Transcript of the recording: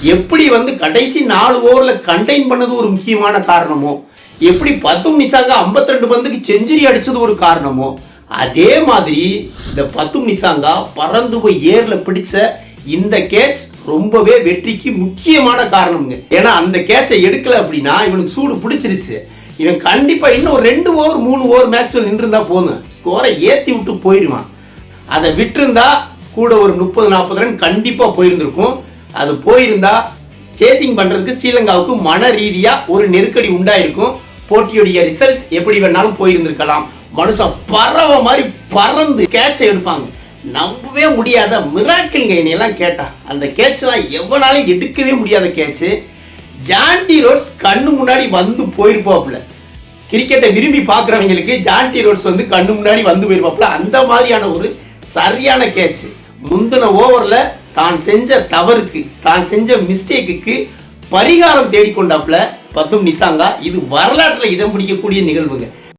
எப்படி கடைசி 4 ஓவர்ல கண்டெயின் பண்ணது ஒரு முக்கியமான காரணமோ, எப்படி பத்தும் நிசாங்கா 52 பந்துக்கு செஞ்சுரி அடிச்சது ஒரு காரணமோ, அதே மாதிரி இந்த பத்தும் நிசாங்கா பறந்து போய் ஏர்ல பிடிச்ச இந்த கேட்ச் ரொம்பவே வெற்றிக்கு முக்கியமான காரணம்ங்க. ஏன்னா அந்த கேட்சை எடுக்கல அப்படின்னா இவனுக்கு சூடு பிடிச்சிருச்சு. இவன் கண்டிப்பா இன்னும் 2 ஓவர் 3 ஓவர் மேக்ஸ்வெல் நின்றுருந்தா போதும், ஸ்கோரை ஏத்தி விட்டு போயிடுவான். அதை விட்டுருந்தா கூட ஒரு 30-40 ரன் கண்டிப்பா போயிருந்திருக்கும். அது போயிருந்தா சேசிங் பண்றதுக்கு ஸ்ரீலங்காவுக்கு மன ரீதியா ஒரு நெருக்கடி உண்டாயிருக்கும். போட்டியுடைய ரிசல்ட் எப்படி வேணாலும் போயிருந்திருக்கலாம். மனுஷன் பறவை மாதிரி பறந்து கேட்சை எடுப்பாங்க. நம்பவே முடியாத மிராக்கிள்ங்க. என்னையெல்லாம் கேட்டா அந்த கேட்ச்லாம் எவனாலும் எடுக்கவே முடியாத கேட்சு. ஜான்டி ரோட்ஸ் கண்ணு முன்னாடி போயிருப்பாப்புல. கிரிக்கெட்டை விரும்பி பார்க்குறவங்களுக்கு ஜான்டி ரோட்ஸ் கண்ணு முன்னாடி போயிருப்பாப்புல. அந்த மாதிரியான ஒரு சரியான கேட்ச். முந்தின ஓவர்ல தான் செஞ்ச தவறுக்கு, தான் செஞ்ச மிஸ்டேக்குக்கு பரிகாரம் தேடிக்கொண்டாப்புல பத்தும் நிசாங்கா. இது வரலாற்றில் இடம் பிடிக்கக்கூடிய நிகழ்வுங்க.